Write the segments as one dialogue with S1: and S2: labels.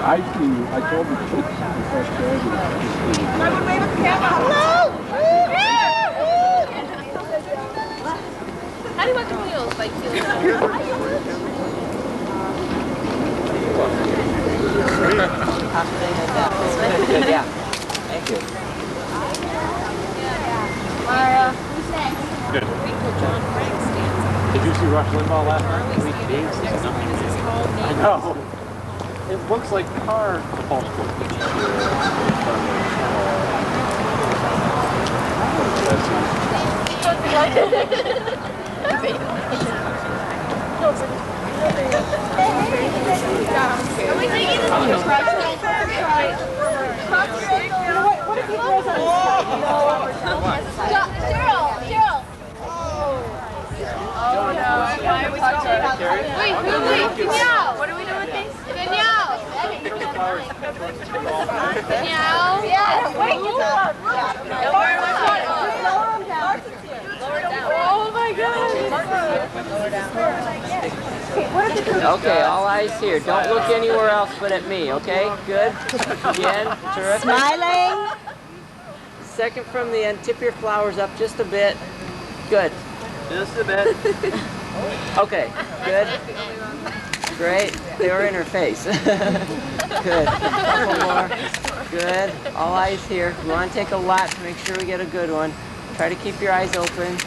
S1: I told the kids the first day
S2: I would wave at the camera. Hello! How do you want the wheels? Like good,
S3: yeah. Thank you.
S2: Who's next?
S1: Good. Did you see Rush Limbaugh last night? I know. It looks like car upholstery.
S2: Are we taking this one? What if he throws on Cheryl! Oh no. Wait, Danielle! What are we doing with these? Danielle! Danielle? Yeah, wait, oh my God!
S3: Okay, all eyes here. Don't look anywhere else but at me, okay? Good. Again, terrific.
S4: Smiling.
S3: Second from the end. Tip your flowers up just a bit. Good. Just a bit. Okay, good. Great. They were in her face. Good. Couple more. Good. All eyes here. We want to take a lot to make sure we get a good one. Try to keep your eyes open.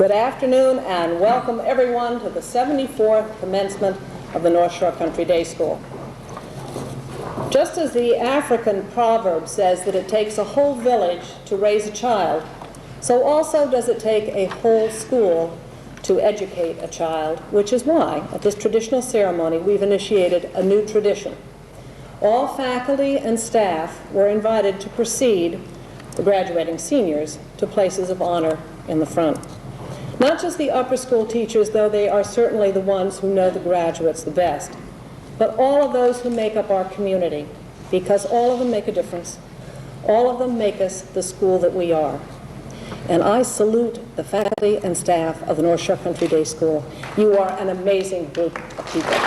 S4: Good afternoon and welcome everyone to the 74th commencement of the North Shore Country Day School. Just as the African proverb says that it takes a whole village to raise a child, so also does it take a whole school to educate a child, which is why at this traditional ceremony we've initiated a new tradition. All faculty and staff were invited to precede the graduating seniors to places of honor in the front. Not just the upper school teachers, though they are certainly the ones who know the graduates the best, but all of those who make up our community, because all of them make a difference. All of them make us the school that we are. And I salute the faculty and staff of the North Shore Country Day School. You are an amazing group of people.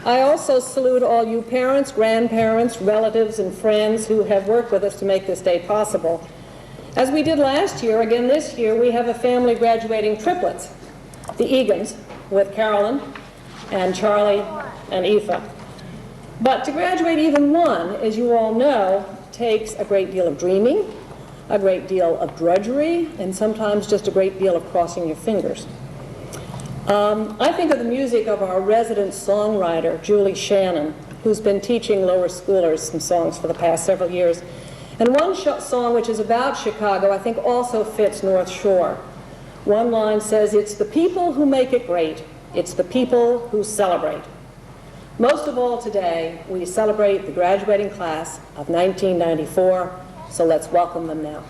S4: I also salute all you parents, grandparents, relatives, and friends who have worked with us to make this day possible. As we did last year, again this year, we have a family graduating triplets, the Egans, with Carolyn and Charlie and Aoife. But to graduate even one, as you all know, takes a great deal of dreaming, a great deal of drudgery, and sometimes just a great deal of crossing your fingers. I think of the music of our resident songwriter, Julie Shannon, who's been teaching lower schoolers some songs for the past several years. And one song which is about Chicago, I think also fits North Shore. One line says, "It's the people who make it great. It's the people who celebrate." Most of all today, we celebrate the graduating class of 1994, so let's welcome them now.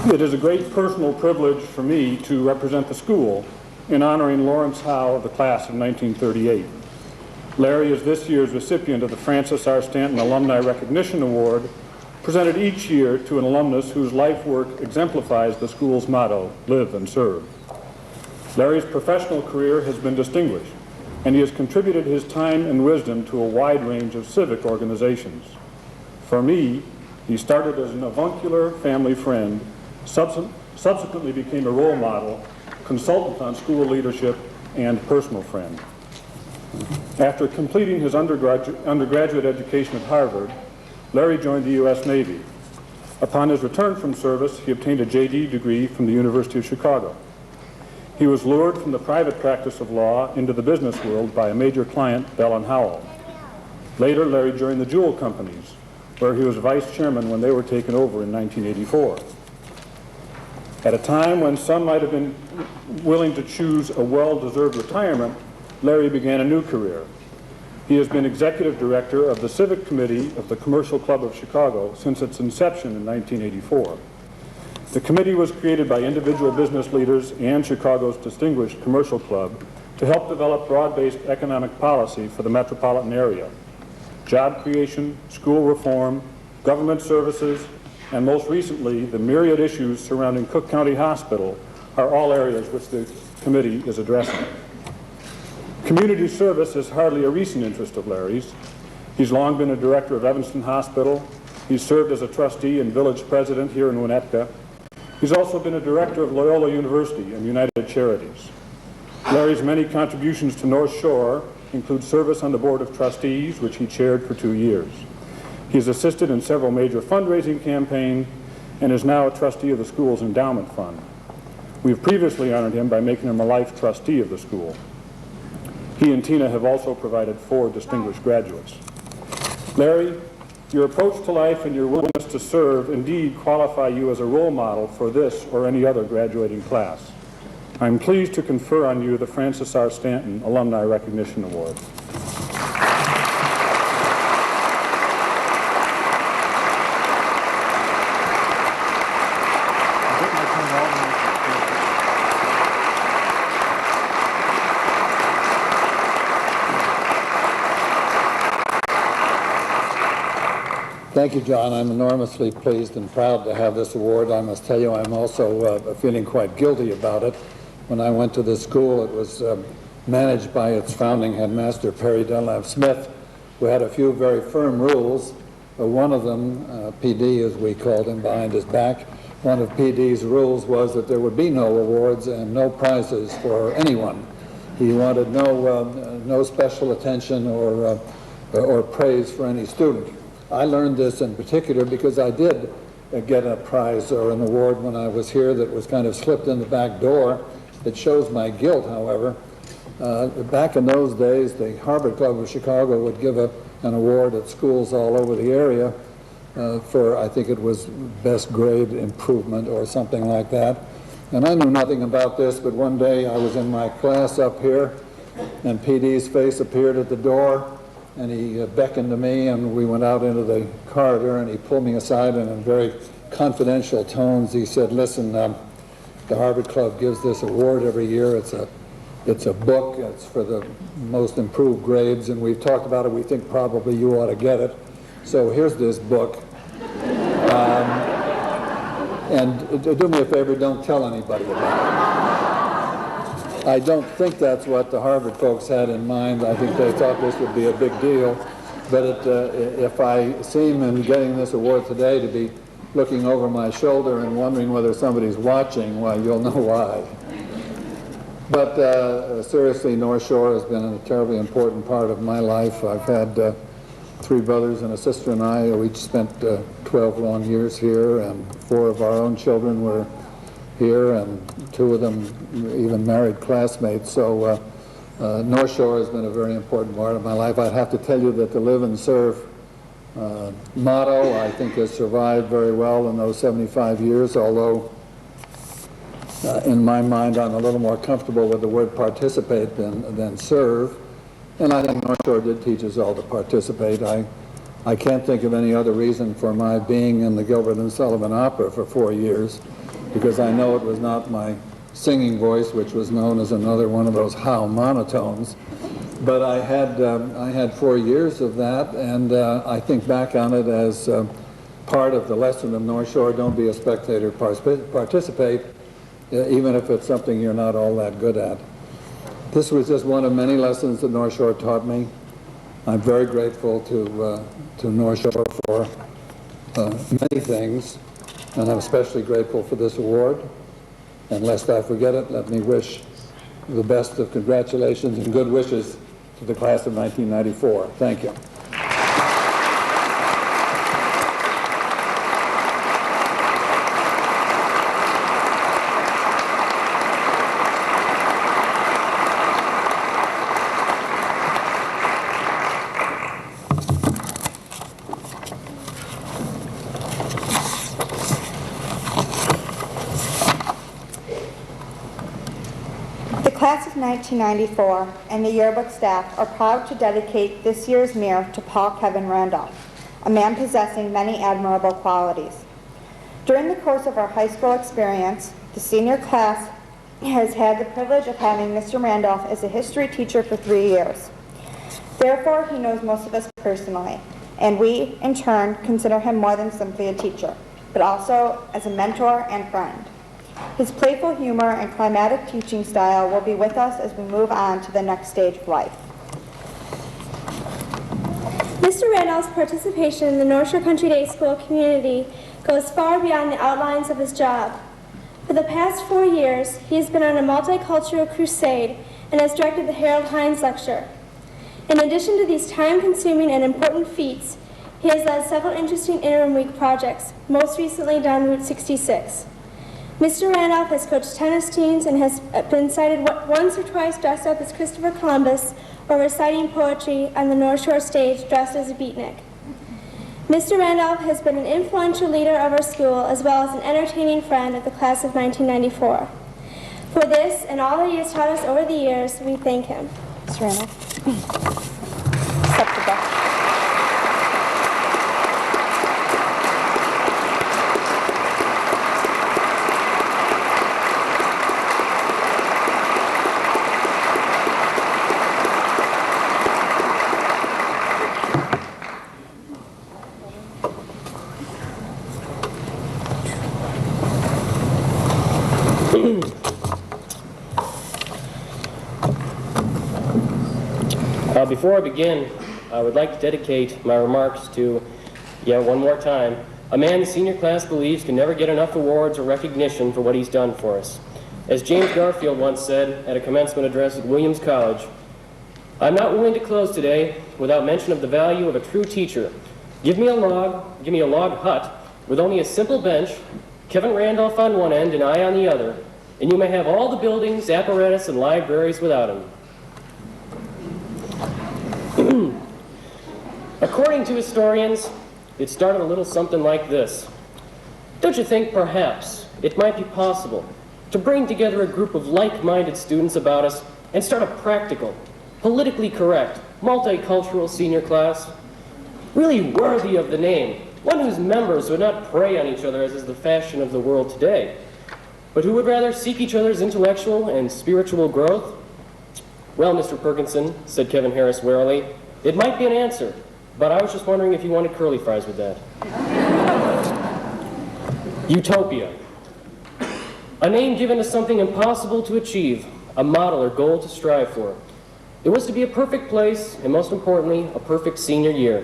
S5: It is a great personal privilege for me to represent the school in honoring Lawrence Howe of the class of 1938. Larry is this year's recipient of the Francis R. Stanton Alumni Recognition Award, presented each year to an alumnus whose life work exemplifies the school's motto, live and serve. Larry's professional career has been distinguished, and he has contributed his time and wisdom to a wide range of civic organizations. For me, he started as an avuncular family friend, subsequently became a role model, consultant on school leadership, and personal friend. After completing his undergraduate education at Harvard, Larry joined the U.S. Navy. Upon his return from service, he obtained a J.D. degree from the University of Chicago. He was lured from the private practice of law into the business world by a major client, Bell & Howell. Later, Larry joined the Jewel Companies, where he was vice chairman when they were taken over in 1984. At a time when some might have been willing to choose a well-deserved retirement, Larry began a new career. He has been executive director of the Civic Committee of the Commercial Club of Chicago since its inception in 1984. The committee was created by individual business leaders and Chicago's distinguished commercial club to help develop broad-based economic policy for the metropolitan area. Job creation, school reform, government services, and most recently, the myriad issues surrounding Cook County Hospital are all areas which the committee is addressing. Community service is hardly a recent interest of Larry's. He's long been a director of Evanston Hospital. He's served as a trustee and village president here in Winnetka. He's also been a director of Loyola University and United Charities. Larry's many contributions to North Shore include service on the Board of Trustees, which he chaired for 2 years. He's assisted in several major fundraising campaigns and is now a trustee of the school's endowment fund. We've previously honored him by making him a life trustee of the school. He and Tina have also provided 4 distinguished graduates. Larry, your approach to life and your willingness to serve indeed qualify you as a role model for this or any other graduating class. I'm pleased to confer on you the Francis R. Stanton Alumni Recognition Award.
S6: Thank you, John. I'm enormously pleased and proud to have this award. I must tell you, I'm also feeling quite guilty about it. When I went to this school, it was managed by its founding headmaster, Perry Dunlap Smith, who had a few very firm rules. One of them, PD as we called him behind his back, one of PD's rules was that there would be no awards and no prizes for anyone. He wanted no special attention or praise for any student. I learned this in particular because I did get a prize or an award when I was here that was kind of slipped in the back door. It shows my guilt, however. Back in those days, the Harvard Club of Chicago would give an award at schools all over the area for, I think it was best grade improvement or something like that. And I knew nothing about this, but one day I was in my class up here, and PD's face appeared at the door, and he beckoned to me, and we went out into the corridor, and he pulled me aside, and in very confidential tones he said, listen, the Harvard Club gives this award every year. It's a book. It's for the most improved grades, and we've talked about it. We think probably you ought to get it. So here's this book. And do me a favor, don't tell anybody about it. I don't think that's what the Harvard folks had in mind. I think they thought this would be a big deal. But if I seem in getting this award today to be looking over my shoulder and wondering whether somebody's watching, well, you'll know why. But seriously, North Shore has been a terribly important part of my life. I've had 3 brothers and a sister and I who each spent 12 long years here, and 4 of our own children were here, and 2 of them even married classmates. So North Shore has been a very important part of my life. I'd have to tell you that the live and serve motto, I think, has survived very well in those 75 years, although in my mind I'm a little more comfortable with the word participate than serve. And I think North Shore did teach us all to participate. I can't think of any other reason for my being in the Gilbert and Sullivan Opera for 4 years because I know it was not my singing voice, which was known as another one of those how monotones. But I had 4 years of that, and I think back on it as part of the lesson of North Shore: don't be a spectator, participate, even if it's something you're not all that good at. This was just one of many lessons that North Shore taught me. I'm very grateful to North Shore for many things, and I'm especially grateful for this award. And lest I forget it, let me wish the best of congratulations and good wishes to the class of 1994. Thank you.
S7: The class of 1994 and the yearbook staff are proud to dedicate this year's mirror to Paul Kevin Randolph, a man possessing many admirable qualities. During the course of our high school experience, the senior class has had the privilege of having Mr. Randolph as a history teacher for 3 years. Therefore, he knows most of us personally, and we, in turn, consider him more than simply a teacher, but also as a mentor and friend. His playful humor and climatic teaching style will be with us as we move on to the next stage of life.
S2: Mr. Randolph's participation in the North Shore Country Day School community goes far beyond the outlines of his job. For the past 4 years, he has been on a multicultural crusade and has directed the Harold Hines Lecture. In addition to these time-consuming and important feats, he has led several interesting interim week projects, most recently down Route 66. Mr. Randolph has coached tennis teams and has been cited once or twice dressed up as Christopher Columbus or reciting poetry on the North Shore stage dressed as a beatnik. Mr. Randolph has been an influential leader of our school as well as an entertaining friend of the class of 1994. For this and all that he has taught us over the years, we thank him.
S7: Mr. Randolph. Acceptable.
S8: Before I begin, I would like to dedicate my remarks to, one more time, a man the senior class believes can never get enough awards or recognition for what he's done for us. As James Garfield once said at a commencement address at Williams College, "I'm not willing to close today without mention of the value of a true teacher. Give me a log hut with only a simple bench, Kevin Randolph on one end and I on the other, and you may have all the buildings, apparatus, and libraries without him." According to historians, it started a little something like this. Don't you think perhaps it might be possible to bring together a group of like-minded students about us and start a practical, politically correct, multicultural senior class? Really worthy of the name, one whose members would not prey on each other as is the fashion of the world today, but who would rather seek each other's intellectual and spiritual growth? Well, Mr. Perkinson, said Kevin Harris warily, it might be an answer, but I was just wondering if you wanted curly fries with that. Utopia. A name given to something impossible to achieve, a model or goal to strive for. It was to be a perfect place, and most importantly, a perfect senior year.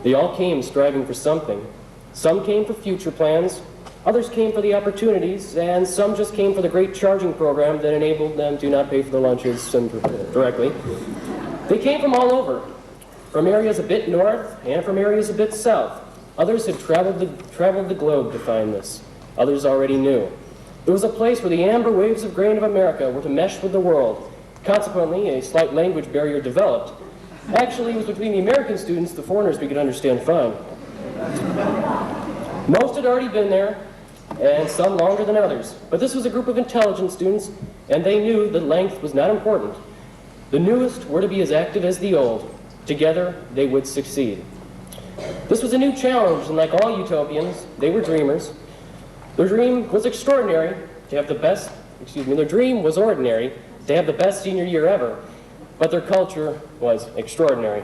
S8: They all came striving for something. Some came for future plans, others came for the opportunities, and some just came for the great charging program that enabled them to not pay for their lunches directly. They came from all over, from areas a bit north and from areas a bit south. Others had traveled the globe to find this. Others already knew. It was a place where the amber waves of grain of America were to mesh with the world. Consequently, a slight language barrier developed. Actually, it was between the American students, the foreigners we could understand fine. Most had already been there, and some longer than others. But this was a group of intelligent students, and they knew that length was not important. The newest were to be as active as the old. Together, they would succeed. This was a new challenge, and like all utopians, they were dreamers. Their dream was extraordinary to have the best, their dream was ordinary to have the best senior year ever, but their culture was extraordinary.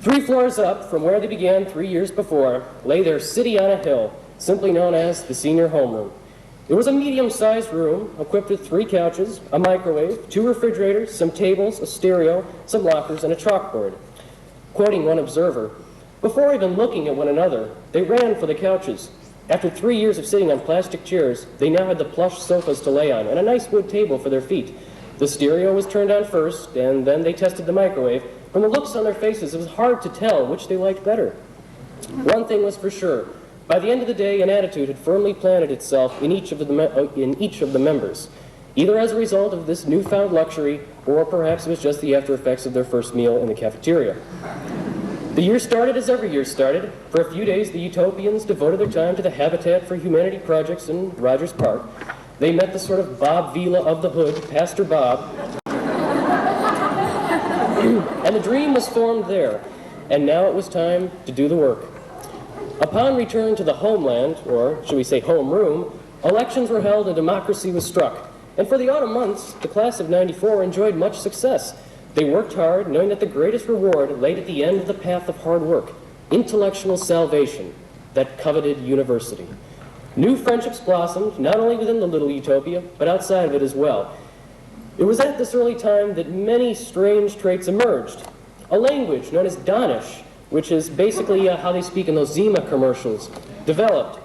S8: 3 floors up from where they began 3 years before lay their city on a hill, simply known as the senior homeroom. It was a medium-sized room equipped with 3 couches, a microwave, 2 refrigerators, some tables, a stereo, some lockers, and a chalkboard. Quoting one observer, "Before even looking at one another, they ran for the couches. After 3 years of sitting on plastic chairs, they now had the plush sofas to lay on and a nice wood table for their feet. The stereo was turned on first, and then they tested the microwave. From the looks on their faces, it was hard to tell which they liked better. One thing was for sure. By the end of the day, an attitude had firmly planted itself in each of the members, either as a result of this newfound luxury, or perhaps it was just the after effects of their first meal in the cafeteria. The year started as every year started. For a few days, the Utopians devoted their time to the Habitat for Humanity projects in Rogers Park. They met the sort of Bob Vila of the hood, Pastor Bob, and the dream was formed there, and now it was time to do the work. Upon return to the homeland, or should we say homeroom, elections were held and democracy was struck. And for the autumn months, the class of '94 enjoyed much success. They worked hard, knowing that the greatest reward laid at the end of the path of hard work, intellectual salvation, that coveted university. New friendships blossomed, not only within the little utopia, but outside of it as well. It was at this early time that many strange traits emerged. A language known as Danish, which is basically how they speak in those Zima commercials, developed.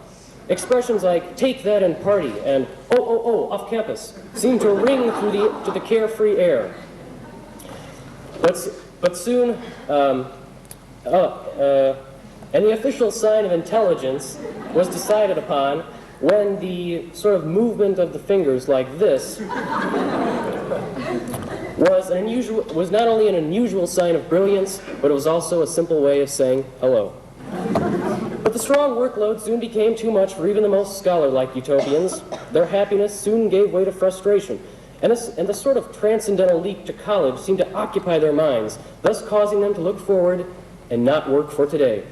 S8: Expressions like "take that and party" and "oh, off campus" seemed to ring through to the carefree air. But soon, and the official sign of intelligence was decided upon when the sort of movement of the fingers like this was not only an unusual sign of brilliance, but it was also a simple way of saying hello. But the strong workload soon became too much for even the most scholar-like utopians. Their happiness soon gave way to frustration, and the sort of transcendental leap to college seemed to occupy their minds, thus causing them to look forward and not work for today.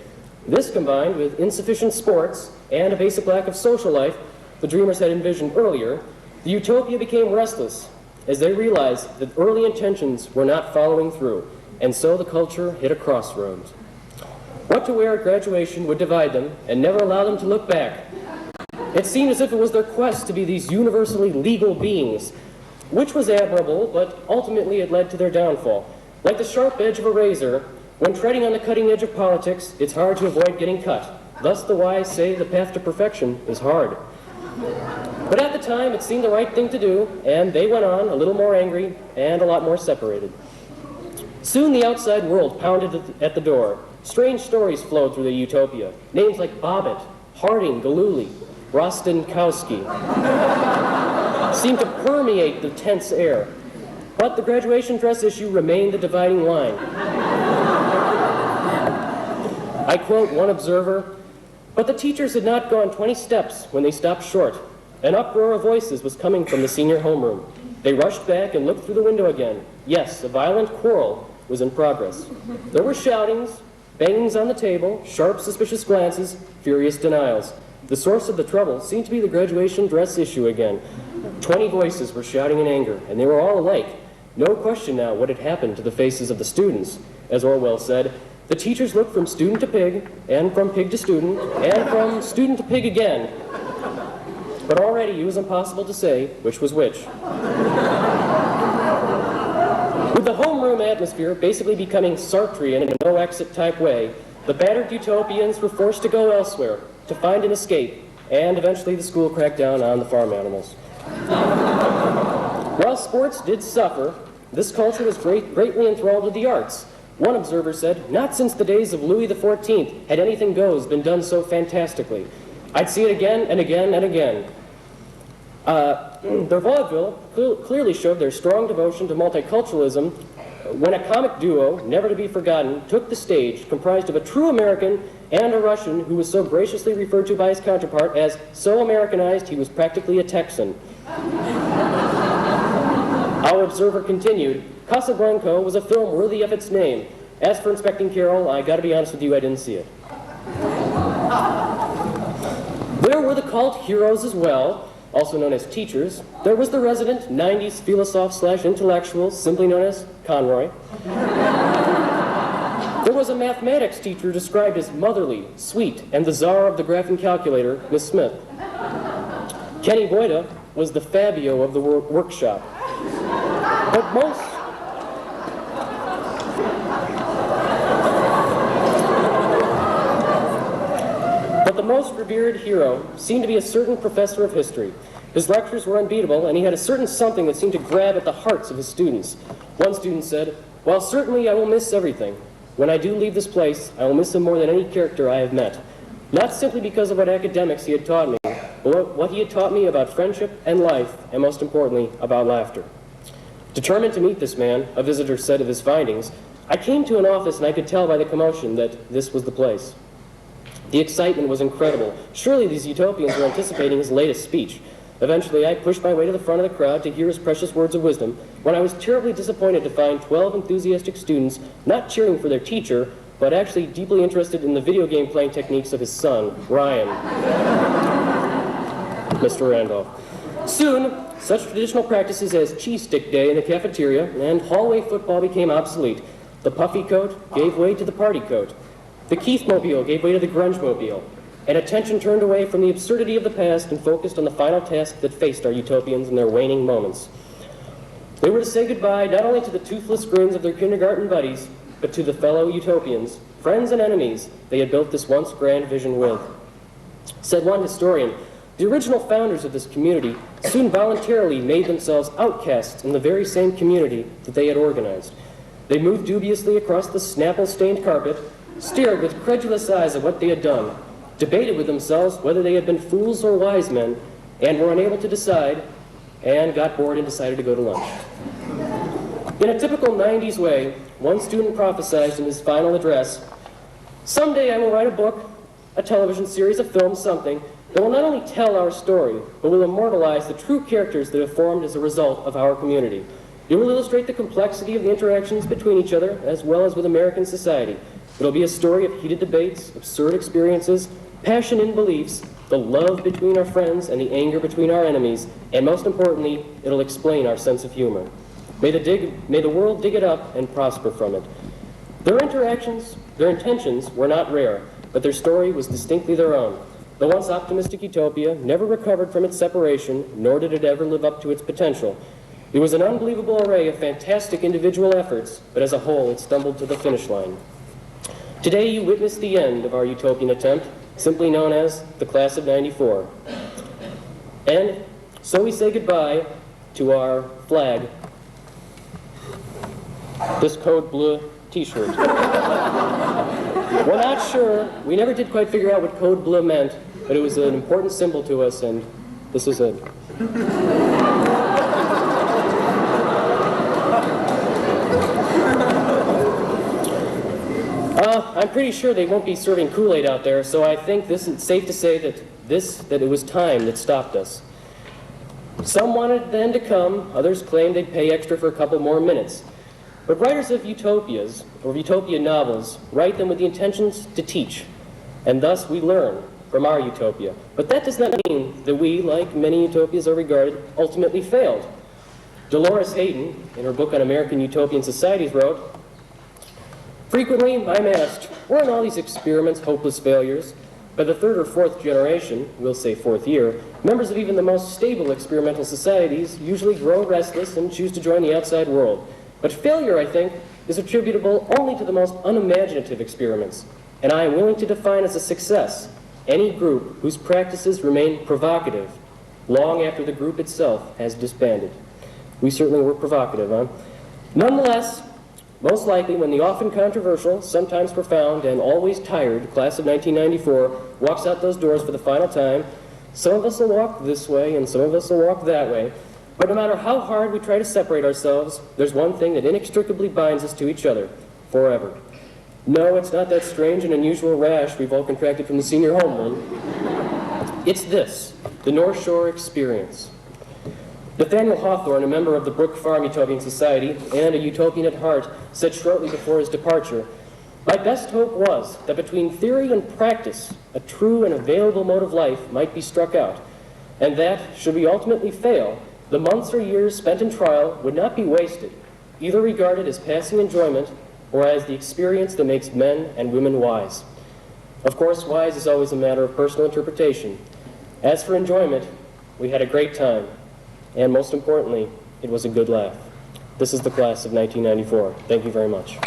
S8: This, combined with insufficient sports and a basic lack of social life the dreamers had envisioned earlier, the utopia became restless as they realized that early intentions were not following through, and so the culture hit a crossroads. What to wear at graduation would divide them and never allow them to look back. It seemed as if it was their quest to be these universally legal beings, which was admirable, but ultimately it led to their downfall. Like the sharp edge of a razor, when treading on the cutting edge of politics, it's hard to avoid getting cut. Thus the wise say the path to perfection is hard. But at the time, it seemed the right thing to do, and they went on a little more angry and a lot more separated. Soon the outside world pounded at the door. Strange stories flowed through the utopia. Names like Bobbitt, Harding, Galooly, Rostenkowski seemed to permeate the tense air. But the graduation dress issue remained the dividing line. I quote one observer, "But the teachers had not gone 20 steps when they stopped short. An uproar of voices was coming from the senior homeroom. They rushed back and looked through the window again. Yes, a violent quarrel was in progress. There were shoutings, bangings on the table, sharp, suspicious glances, furious denials. The source of the trouble seemed to be the graduation dress issue again. 20 voices were shouting in anger, and they were all alike. No question now what had happened to the faces of the students. As Orwell said, the teachers looked from student to pig, and from pig to student, and from student to pig again. But already it was impossible to say which was which." With the homeroom atmosphere basically becoming Sartrean in a no-exit type way, the battered utopians were forced to go elsewhere, to find an escape, and eventually the school cracked down on the farm animals. While sports did suffer, this culture was greatly enthralled with the arts. One observer said, "Not since the days of Louis XIV had anything goes been done so fantastically. I'd see it again and again and again." Their vaudeville clearly showed their strong devotion to multiculturalism when a comic duo, never to be forgotten, took the stage, comprised of a true American and a Russian who was so graciously referred to by his counterpart as so Americanized he was practically a Texan. Our observer continued, "Casablanca was a film worthy of its name. As for Inspecting Carol, I gotta be honest with you, I didn't see it." There were the cult heroes as well, also known as teachers. There was the resident 90s philosoph/intellectual, simply known as Conroy. There was a mathematics teacher described as motherly, sweet, and the czar of the graphing calculator, Miss Smith. Kenny Boyda was the Fabio of the workshop. But the most revered hero seemed to be a certain professor of history. His lectures were unbeatable, and he had a certain something that seemed to grab at the hearts of his students. One student said, "While certainly I will miss everything, when I do leave this place, I will miss him more than any character I have met. Not simply because of what academics he had taught me, but what he had taught me about friendship and life, and most importantly, about laughter." Determined to meet this man, a visitor said of his findings, "I came to an office and I could tell by the commotion that this was the place." The excitement was incredible. Surely these utopians were anticipating his latest speech. Eventually, I pushed my way to the front of the crowd to hear his precious words of wisdom, when I was terribly disappointed to find 12 enthusiastic students not cheering for their teacher, but actually deeply interested in the video game playing techniques of his son, Ryan. Mr. Randolph. Soon, such traditional practices as cheese stick day in the cafeteria and hallway football became obsolete. The puffy coat gave way to the party coat. The Keith-mobile gave way to the grunge-mobile, and attention turned away from the absurdity of the past and focused on the final task that faced our utopians in their waning moments. They were to say goodbye not only to the toothless grins of their kindergarten buddies, but to the fellow utopians, friends and enemies they had built this once grand vision with. Said one historian, "The original founders of this community soon voluntarily made themselves outcasts in the very same community that they had organized. They moved dubiously across the Snapple-stained carpet, stared with credulous eyes at what they had done, debated with themselves whether they had been fools or wise men, and were unable to decide, and got bored and decided to go to lunch." In a typical 90s way, one student prophesied in his final address, "Someday I will write a book, a television series, a film, something that will not only tell our story, but will immortalize the true characters that have formed as a result of our community. It will illustrate the complexity of the interactions between each other, as well as with American society. It'll be a story of heated debates, absurd experiences, passion in beliefs, the love between our friends and the anger between our enemies, and most importantly, it'll explain our sense of humor. May the world dig it up and prosper from it." Their intentions were not rare, but their story was distinctly their own. The once optimistic utopia never recovered from its separation, nor did it ever live up to its potential. It was an unbelievable array of fantastic individual efforts, but as a whole, it stumbled to the finish line. Today, you witness the end of our utopian attempt, simply known as the Class of '94. And so we say goodbye to our flag, this Code Bleu t-shirt. We're not sure, we never did quite figure out what Code Bleu meant, but it was an important symbol to us, and this is it. I'm pretty sure they won't be serving Kool-Aid out there, so I think it's safe to say that it was time that stopped us. Some wanted then to come, others claimed they'd pay extra for a couple more minutes. But writers of utopias, or utopia novels, write them with the intentions to teach, and thus we learn from our utopia. But that does not mean that we, like many utopias are regarded, ultimately failed. Dolores Hayden, in her book on American Utopian Societies, wrote, "Frequently, I'm asked, weren't all these experiments hopeless failures? By the third or fourth generation, we'll say fourth year, members of even the most stable experimental societies usually grow restless and choose to join the outside world. But failure, I think, is attributable only to the most unimaginative experiments, and I am willing to define as a success any group whose practices remain provocative long after the group itself has disbanded." We certainly were provocative, huh? Nonetheless, most likely when the often controversial, sometimes profound, and always tired Class of 1994 walks out those doors for the final time, some of us will walk this way and some of us will walk that way. But no matter how hard we try to separate ourselves, there's one thing that inextricably binds us to each other, forever. No, it's not that strange and unusual rash we've all contracted from the senior homeroom. It's this, the North Shore experience. Nathaniel Hawthorne, a member of the Brook Farm Utopian Society and a utopian at heart, said shortly before his departure, My best hope was that between theory and practice, a true and available mode of life might be struck out, and that, should we ultimately fail, the months or years spent in trial would not be wasted, either regarded as passing enjoyment or as the experience that makes men and women wise. Of course, wise is always a matter of personal interpretation. As for enjoyment, we had a great time, and most importantly, it was a good laugh. This is the class of 1994. Thank you very much.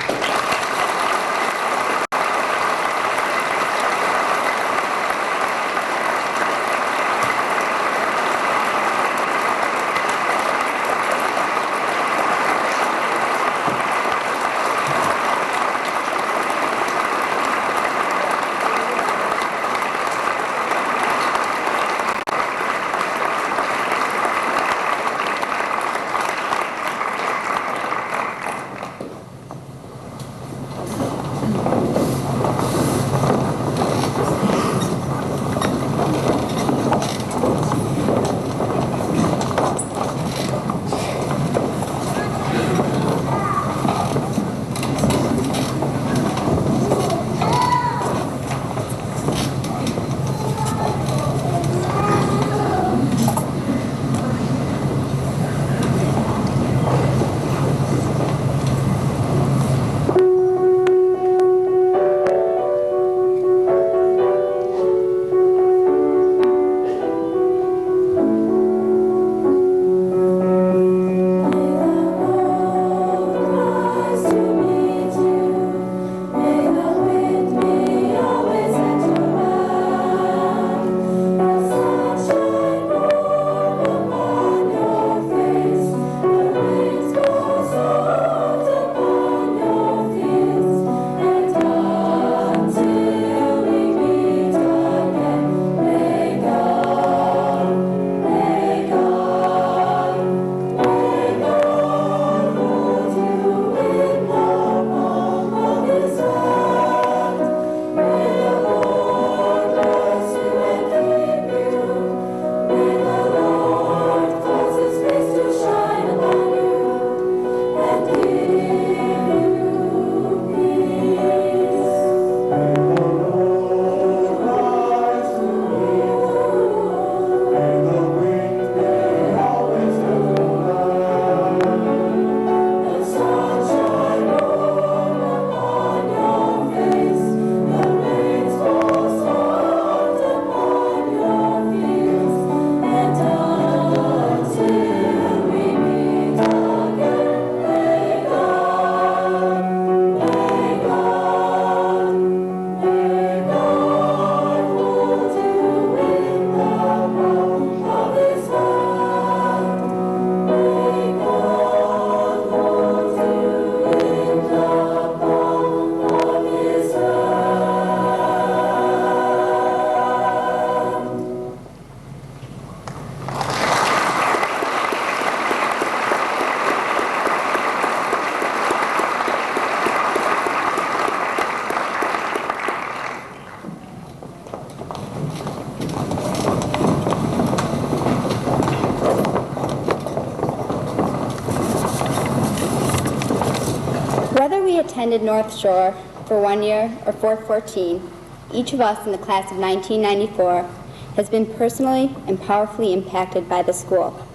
S2: Whether we attended North Shore for 1 year or for 14, each of us in the class of 1994 has been personally and powerfully impacted by the school.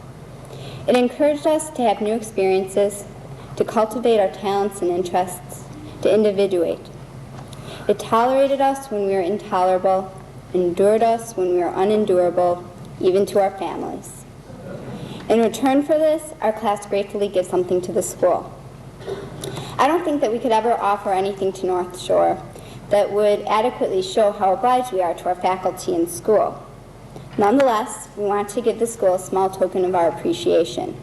S2: It encouraged us to have new experiences, to cultivate our talents and interests, to individuate. It tolerated us when we were intolerable, endured us when we were unendurable, even to our families. In return for this, our class gratefully gives something to the school. I don't think that we could ever offer anything to North Shore that would adequately show how obliged we are to our faculty and school. Nonetheless, we want to give the school a small token of our appreciation.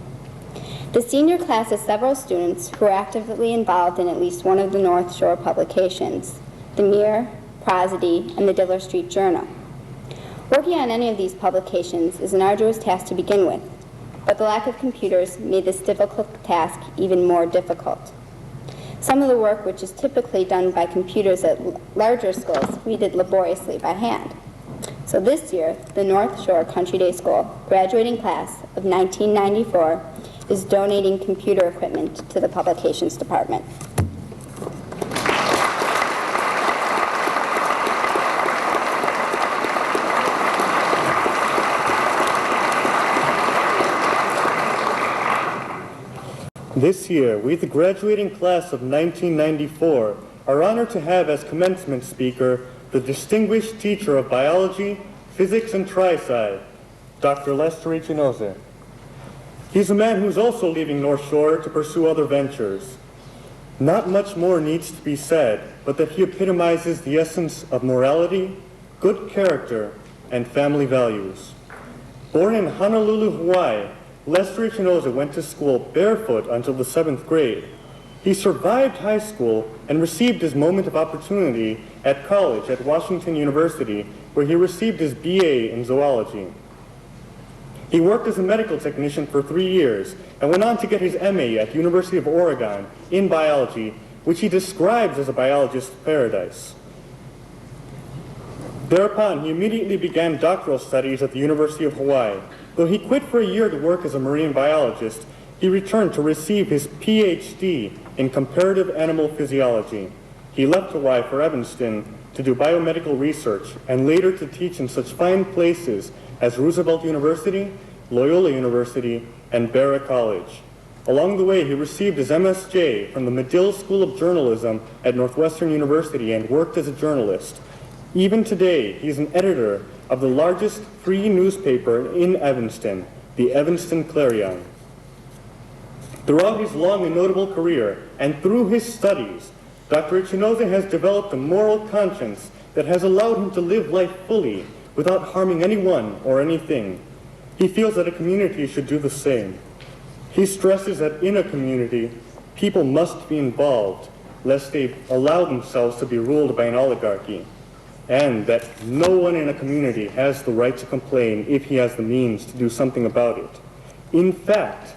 S2: The senior class has several students who are actively involved in at least one of the North Shore publications, the Mirror, Prosody, and the Diller Street Journal. Working on any of these publications is an arduous task to begin with, but the lack of computers made this difficult task even more difficult. Some of the work, which is typically done by computers at larger schools, we did laboriously by hand. So this year, the North Shore Country Day School graduating class of 1994 is donating computer equipment to the publications department.
S9: This year, we, the graduating class of 1994, are honored to have as commencement speaker the distinguished teacher of biology, physics, and tri-sci, Dr. Lester Ichinose. He's a man who's also leaving North Shore to pursue other ventures. Not much more needs to be said, but that he epitomizes the essence of morality, good character, and family values. Born in Honolulu, Hawaii, Lester Ichinose went to school barefoot until the 7th grade. He survived high school and received his moment of opportunity at college at Washington University, where he received his BA in zoology. He worked as a medical technician for 3 years and went on to get his MA at University of Oregon in biology, which he describes as a biologist's paradise. Thereupon, he immediately began doctoral studies at the University of Hawaii. Though he quit for a year to work as a marine biologist, he returned to receive his PhD in comparative animal physiology. He left Hawaii for Evanston to do biomedical research and later to teach in such fine places as Roosevelt University, Loyola University, and Barra College. Along the way, he received his MSJ from the Medill School of Journalism at Northwestern University and worked as a journalist. Even today, he's an editor of the largest free newspaper in Evanston, the Evanston Clarion. Throughout his long and notable career, and through his studies, Dr. Ichinose has developed a moral conscience that has allowed him to live life fully without harming anyone or anything. He feels that a community should do the same. He stresses that in a community, people must be involved, lest they allow themselves to be ruled by an oligarchy, and that no one in a community has the right to complain if he has the means to do something about it. In fact,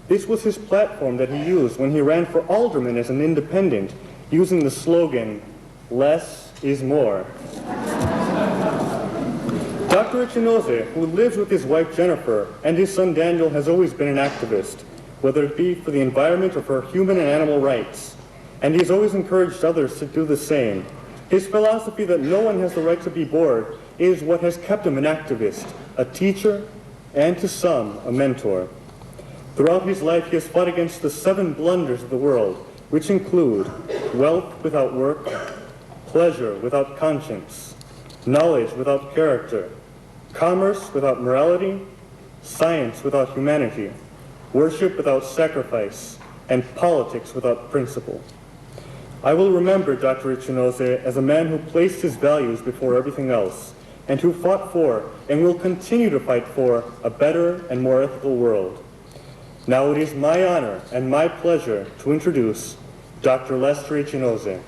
S9: this was his platform that he used when he ran for alderman as an independent, using the slogan, "Less is more." Dr. Ichinose, who lives with his wife Jennifer and his son Daniel, has always been an activist, whether it be for the environment or for human and animal rights. And he's always encouraged others to do the same. His philosophy that no one has the right to be bored is what has kept him an activist, a teacher, and to some, a mentor. Throughout his life, he has fought against the 7 blunders of the world, which include wealth without work, pleasure without conscience, knowledge without character, commerce without morality, science without humanity, worship without sacrifice, and politics without principle. I will remember Dr. Ichinose as a man who placed his values before everything else, and who fought for and will continue to fight for a better and more ethical world. Now it is my honor and my pleasure to introduce Dr. Lester Ichinose.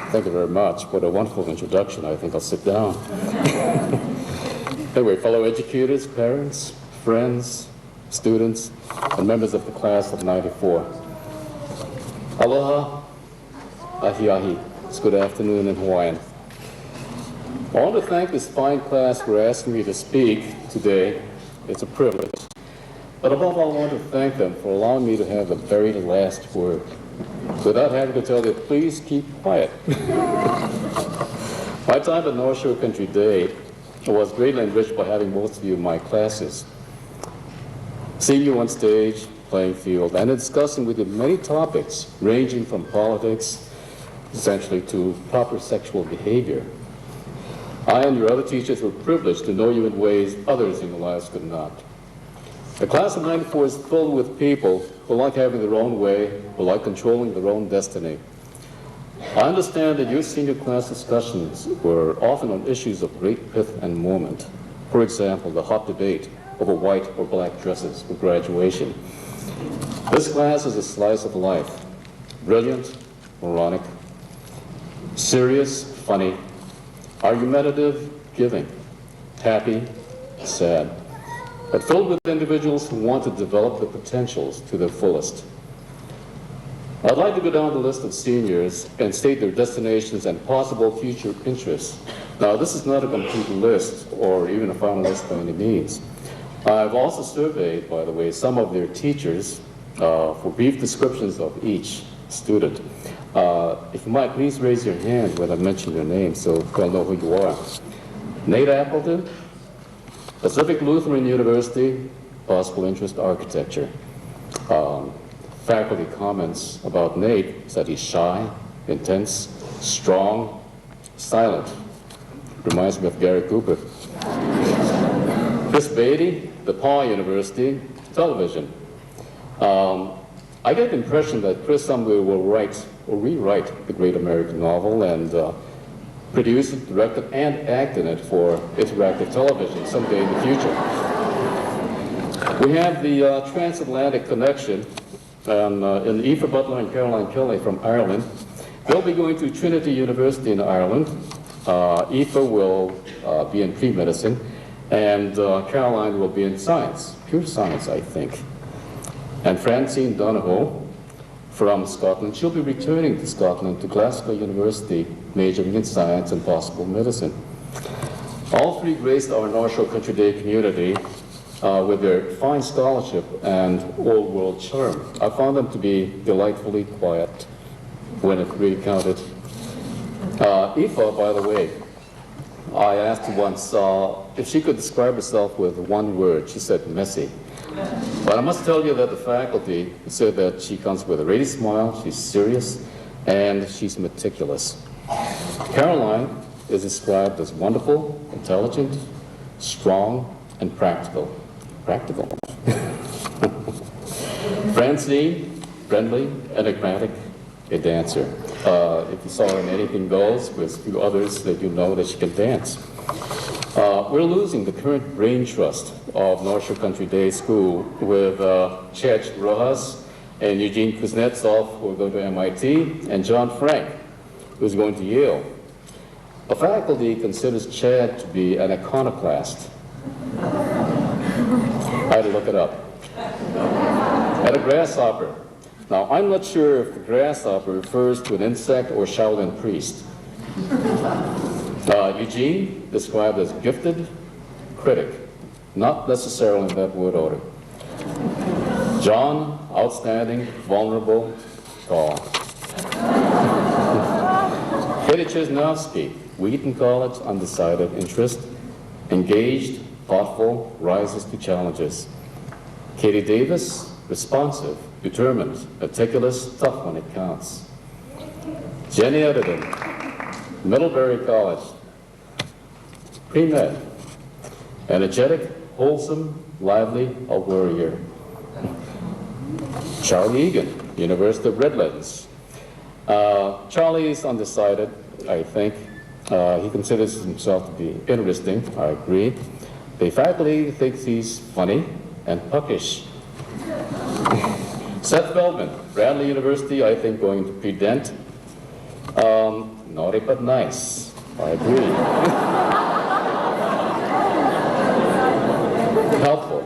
S1: Thank you very much. What a wonderful introduction. I think I'll sit down. Anyway, fellow educators, parents, friends, students, and members of the class of '94. Aloha, ahi ahi. It's good afternoon in Hawaiian. I want to thank this fine class for asking me to speak today. It's a privilege. But above all, I want to thank them for allowing me to have the very last word, without having to tell you, please keep quiet. My time at North Shore Country Day was greatly enriched by having most of you in my classes. Seeing you on stage, playing field, and discussing with you many topics, ranging from politics, essentially, to proper sexual behavior. I and your other teachers were privileged to know you in ways others in your lives could not. The class of '94 is filled with people who like having their own way, who like controlling their own destiny. I understand that your senior class discussions were often on issues of great pith and moment. For example, the hot debate over white or black dresses for graduation. This class is a slice of life. Brilliant, moronic, serious, funny, argumentative, giving, happy, sad, but filled with individuals who want to develop the potentials to their fullest. I'd like to go down the list of seniors and state their destinations and possible future interests. Now, this is not a complete list or even a final list by any means. I've also surveyed, by the way, some of their teachers for brief descriptions of each student. If you might, please raise your hand when I mention your name so we'll know who you are. Nate Appleton, Pacific Lutheran University, possible interest architecture. Faculty comments about Nate is that he's shy, intense, strong, silent. Reminds me of Gary Cooper. Chris Beatty, DePaul University, television. I get the impression that Chris someday will write or rewrite the great American novel and produce it, direct it, and act in it for interactive television someday in the future. We have the transatlantic connection in Aoife Butler and Caroline Kelly from Ireland. They'll be going to Trinity University in Ireland. Aoife will be in pre-medicine, and Caroline will be in science, pure science, I think. And Francine Donohoe from Scotland, she'll be returning to Scotland to Glasgow University, majoring in science and possible medicine. All three graced our North Shore Country Day community with their fine scholarship and old-world charm. I found them to be delightfully quiet when it really counted. Aoife, by the way, I asked her once if she could describe herself with one word. She said messy. But I must tell you that the faculty said that she comes with a ready smile, she's serious, and she's meticulous. Caroline is described as wonderful, intelligent, strong, and practical. Practical. Francine, friendly, enigmatic, a dancer. If you saw her in Anything Goes with a few others, that you know that she can dance. We're losing the current brain trust of North Shore Country Day School with Chech Rojas and Eugene Kuznetsov, who are going to MIT, and John Frank, who's going to Yale. The faculty considers Chad to be an iconoclast. I had to look it up. And a grasshopper. Now, I'm not sure if the grasshopper refers to an insect or Shaolin priest. Eugene, described as gifted, critic, not necessarily in that word order. John, outstanding, vulnerable, tall. Katie Chesnowski, Wheaton College, undecided interest, engaged, thoughtful, rises to challenges. Katie Davis, responsive, determined, meticulous, tough when it counts. Jenny Edidin, Middlebury College, pre-med, energetic, wholesome, lively, a warrior. Charlie Egan, University of Redlands. Charlie is undecided, I think. He considers himself to be interesting, I agree. The faculty thinks he's funny and puckish. Seth Feldman, Bradley University, I think going to pre-dent. Naughty but nice, I agree. Helpful,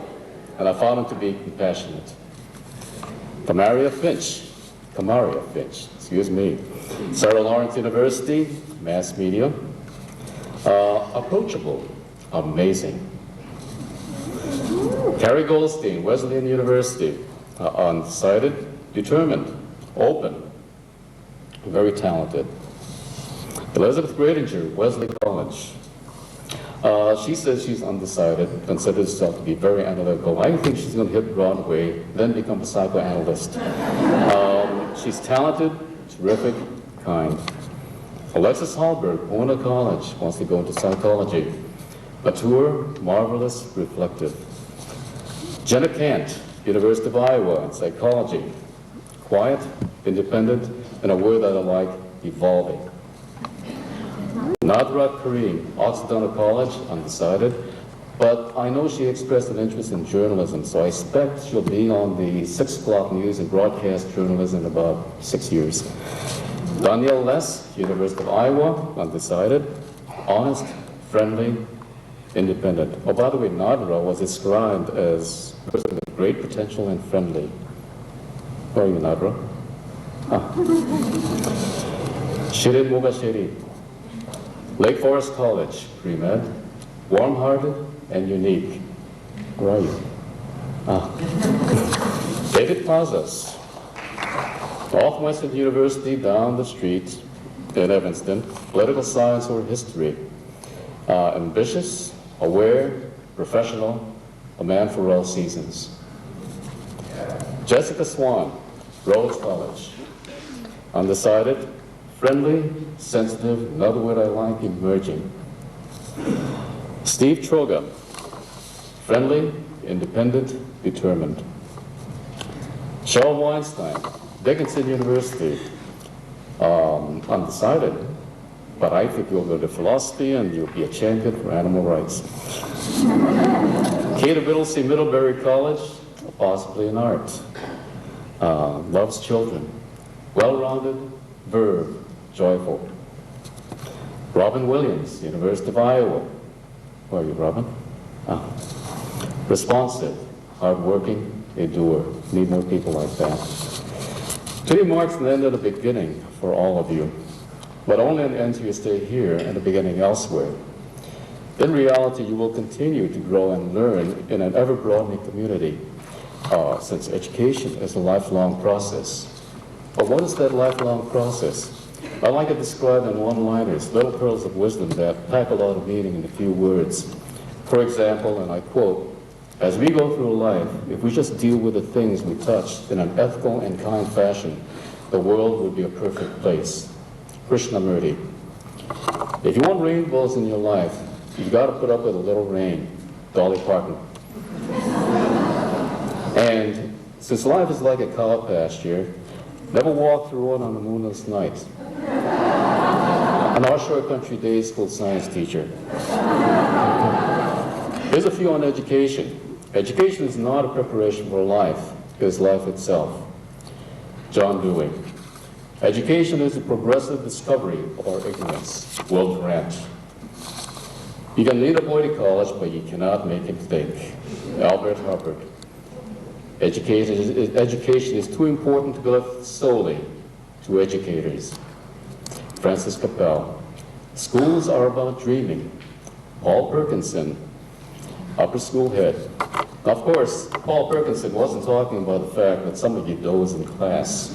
S1: and I found him to be compassionate. Kamaria Finch, excuse me. Sarah Lawrence University, mass media. Approachable, amazing. Carrie Goldstein, Wesleyan University, undecided, determined, open, very talented. Elizabeth Gradinger, Wesley College. She says she's undecided, considers herself to be very analytical. I think she's going to hit Broadway, then become a psychoanalyst. She's talented, terrific, kind. Alexis Hallberg, Ona College, wants to go into psychology. Mature, marvelous, reflective. Jenna Kant, University of Iowa, in psychology. Quiet, independent, and a word that I like, evolving. Nadra Kareem, Occidental College, undecided, but I know she expressed an interest in journalism, so I expect she'll be on the 6 o'clock news and broadcast journalism in about 6 years. Danielle Less, University of Iowa, undecided, honest, friendly, independent. Oh, by the way, Nadra was described as a person with great potential and friendly. How are you, Nadra? Shirin Mubashiri, Lake Forest College, pre-med, warm-hearted and unique. Where are you? David Plazas, Off Western University, down the street in Evanston, political science or history. Ambitious, aware, professional, a man for all seasons. Jessica Swan, Rhodes College. Undecided, friendly, sensitive, another word I like, emerging. Steve Troga, friendly, independent, determined. Cheryl Weinstein, Dickinson University, undecided, but I think you'll go to philosophy and you'll be a champion for animal rights. Kate of Middlebury College, possibly in art. Loves children. Well-rounded, verve, joyful. Robin Williams, University of Iowa. Where are you, Robin? Responsive, hardworking, endure. Need more people like that. Today marks the end of the beginning for all of you, but only an end to your stay here and the beginning elsewhere. In reality, you will continue to grow and learn in an ever-broadening community, since education is a lifelong process. But what is that lifelong process? I like it described in one-liners, little pearls of wisdom that pack a lot of meaning in a few words. For example, and I quote, "As we go through life, if we just deal with the things we touch in an ethical and kind fashion, the world would be a perfect place." Krishnamurti. If you want rainbows in your life, you've got to put up with a little rain. Dolly Parton. And since life is like a cow pasture, never walk through one on a moonless night. An North Shore Country Day School science teacher. Here's a few on education. Education is not a preparation for life, it is life itself. John Dewey. Education is a progressive discovery of our ignorance. Will Grant. You can lead a boy to college, but you cannot make him think. Albert Hubbard. Education is too important to be left solely to educators. Francis Capel. Schools are about dreaming. Paul Perkinson, upper school head. Now, of course, Paul Perkinson wasn't talking about the fact that some of you doze in class.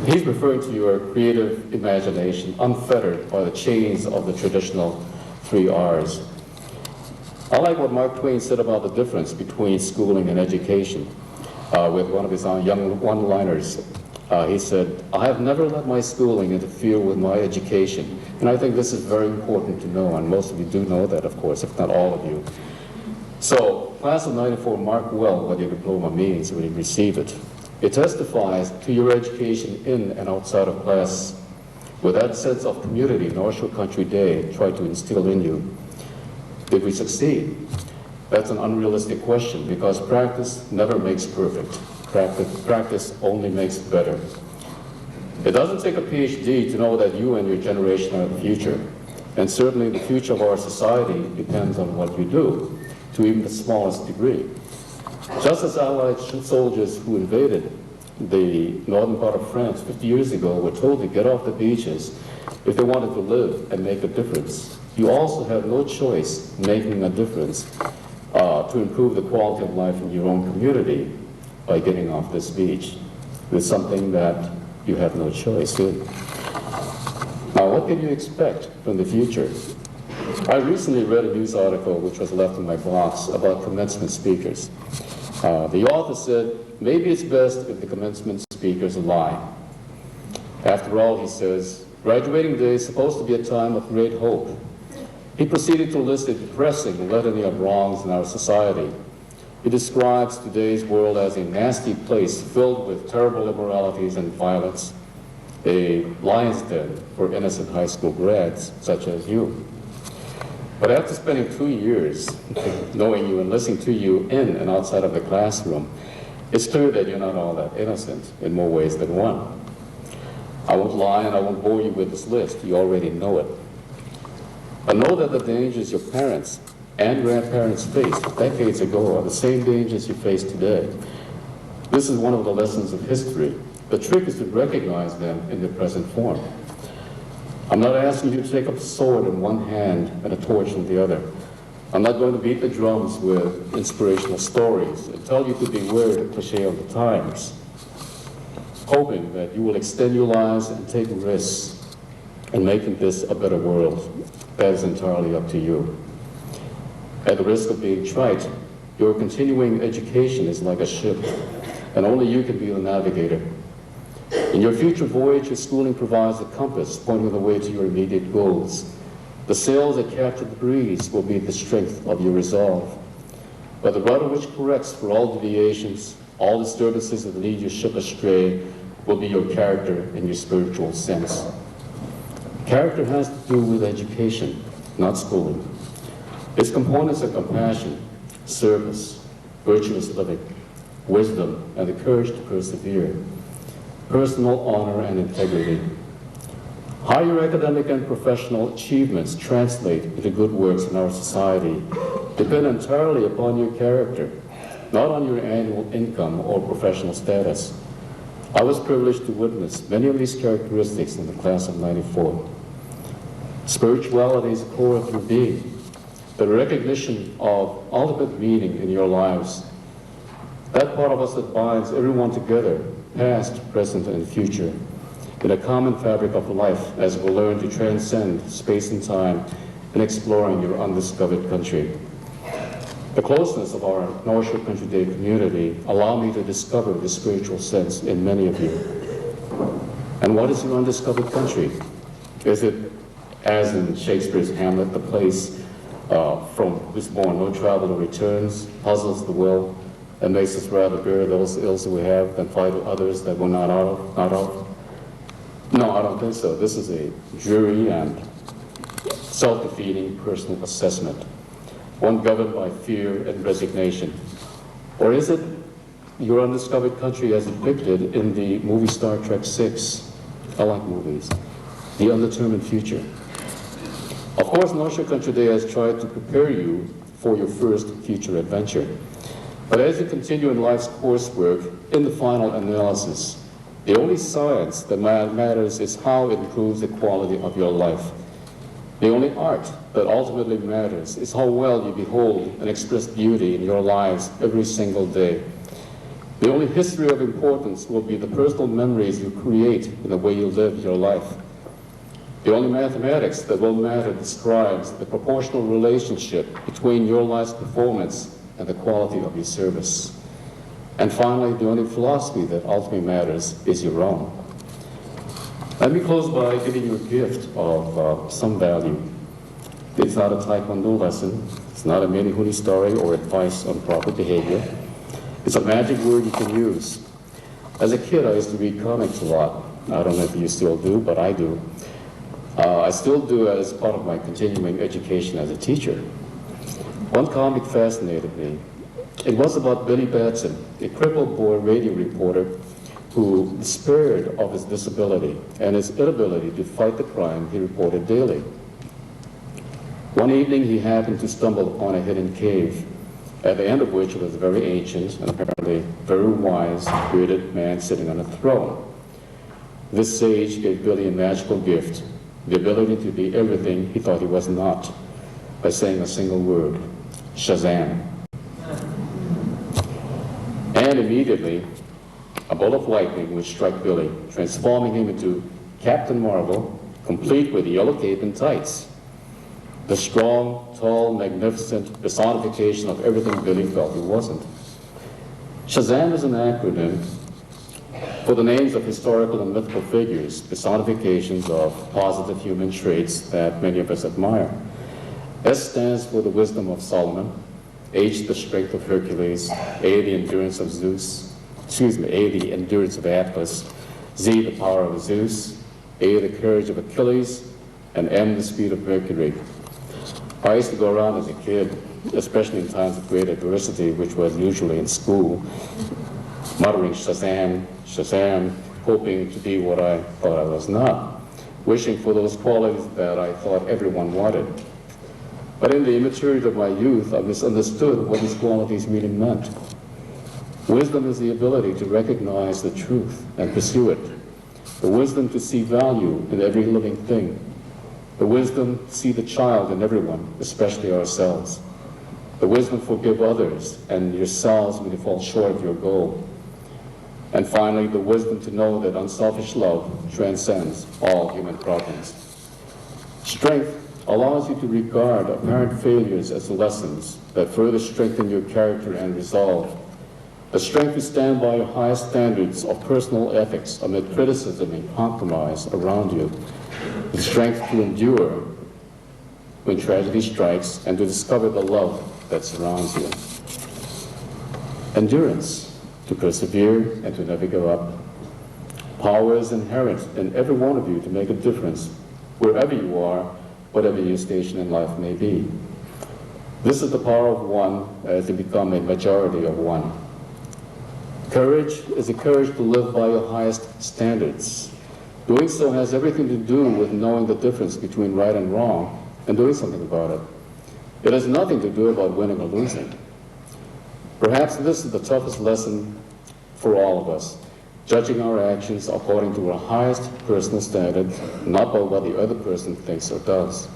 S1: He's referring to your creative imagination, unfettered by the chains of the traditional 3 R's. I like what Mark Twain said about the difference between schooling and education with one of his young one-liners. He said, "I have never let my schooling interfere with my education." And I think this is very important to know, and most of you do know that, of course, if not all of you. So, class of '94, mark well what your diploma means when you receive it. It testifies to your education in and outside of class. With that sense of community, North Shore Country Day tried to instill in you. Did we succeed? That's an unrealistic question because practice never makes perfect. Practice only makes better. It doesn't take a PhD to know that you and your generation are the future. And certainly the future of our society depends on what you do, to even the smallest degree. Just as Allied soldiers who invaded the northern part of France 50 years ago were told to get off the beaches if they wanted to live and make a difference, you also have no choice making a difference to improve the quality of life in your own community by getting off this beach. It's something that you have no choice in. Now, what can you expect from the future? I recently read a news article which was left in my box about commencement speakers. The author said, maybe it's best if the commencement speakers lie. After all, he says, graduating day is supposed to be a time of great hope. He proceeded to list a depressing litany of wrongs in our society. He describes today's world as a nasty place filled with terrible immoralities and violence, a lion's den for innocent high school grads such as you. But after spending 2 years knowing you and listening to you in and outside of the classroom, it's clear that you're not all that innocent in more ways than one. I won't lie and I won't bore you with this list. You already know it. But know that the dangers your parents and grandparents faced decades ago are the same dangers you face today. This is one of the lessons of history. The trick is to recognize them in their present form. I'm not asking you to take up a sword in one hand and a torch in the other. I'm not going to beat the drums with inspirational stories and tell you to beware the cliché of the times. hoping that you will extend your lives and take risks in making this a better world. That is entirely up to you. At the risk of being trite, your continuing education is like a ship, and only you can be the navigator. In your future voyage, your schooling provides a compass pointing the way to your immediate goals. The sails that capture the breeze will be the strength of your resolve. But the rudder which corrects for all deviations, all disturbances that lead your ship astray, will be your character and your spiritual sense. Character has to do with education, not schooling. Its components are compassion, service, virtuous living, wisdom, and the courage to persevere, personal honor and integrity. Higher academic and professional achievements translate into good works in our society depend entirely upon your character, not on your annual income or professional status. I was privileged to witness many of these characteristics in the class of '94. Spirituality is the core of your being, the recognition of ultimate meaning in your lives. That part of us that binds everyone together, past, present, and future, in a common fabric of life as we learn to transcend space and time in exploring your undiscovered country. The closeness of our North Shore Country Day community allowed me to discover the spiritual sense in many of you. And what is your undiscovered country? Is it, as in Shakespeare's Hamlet, the place from whose born no traveler returns, puzzles the will, and makes us rather bear those ills that we have than fight others that we're not of? No, I don't think so. This is a dreary and self-defeating personal assessment, one governed by fear and resignation. Or is it your undiscovered country as depicted in the movie Star Trek VI? I like movies. The undetermined future. Of course, North Shore Country Day has tried to prepare you for your first future adventure. But as you continue in life's coursework, in the final analysis, the only science that matters is how it improves the quality of your life. The only art that ultimately matters is how well you behold and express beauty in your lives every single day. The only history of importance will be the personal memories you create in the way you live your life. The only mathematics that will matter describes the proportional relationship between your life's performance and the quality of your service. And finally, the only philosophy that ultimately matters is your own. Let me close by giving you a gift of some value. It's not a Taekwondo lesson. It's not a mini-huni story or advice on proper behavior. It's a magic word you can use. As a kid, I used to read comics a lot. I don't know if you still do, but I do. I still do as part of my continuing education as a teacher. One comic fascinated me. It was about Billy Batson, a crippled boy radio reporter who despaired of his disability and his inability to fight the crime he reported daily. One evening he happened to stumble upon a hidden cave, at the end of which was a very ancient and apparently very wise, bearded man sitting on a throne. This sage gave Billy a magical gift, the ability to be everything he thought he was not, by saying a single word, Shazam. And immediately, a bolt of lightning would strike Billy, transforming him into Captain Marvel, complete with yellow cape and tights. The strong, tall, magnificent personification of everything Billy felt he wasn't. Shazam is an acronym for the names of historical and mythical figures, personifications of positive human traits that many of us admire. S stands for the wisdom of Solomon, H the strength of Hercules, A the endurance of A the endurance of Atlas, Z the power of Zeus, A the courage of Achilles, and M the speed of Mercury. I used to go around as a kid, especially in times of great adversity, which was usually in school, muttering Shazam, Shazam, hoping to be what I thought I was not, wishing for those qualities that I thought everyone wanted. But in the immaturity of my youth, I misunderstood what these qualities really meant. Wisdom is the ability to recognize the truth and pursue it. The wisdom to see value in every living thing. The wisdom to see the child in everyone, especially ourselves. The wisdom to forgive others and yourselves when you fall short of your goal. And finally, the wisdom to know that unselfish love transcends all human problems. Strength allows you to regard apparent failures as lessons that further strengthen your character and resolve. The strength to stand by your highest standards of personal ethics amid criticism and compromise around you. The strength to endure when tragedy strikes and to discover the love that surrounds you. Endurance, to persevere and to never give up. Power is inherent in every one of you to make a difference wherever you are, whatever your station in life may be. This is the power of one as you become a majority of one. Courage is the courage to live by your highest standards. Doing so has everything to do with knowing the difference between right and wrong and doing something about it. It has nothing to do about winning or losing. Perhaps this is the toughest lesson for all of us, judging our actions according to our highest personal standard, not by what the other person thinks or does.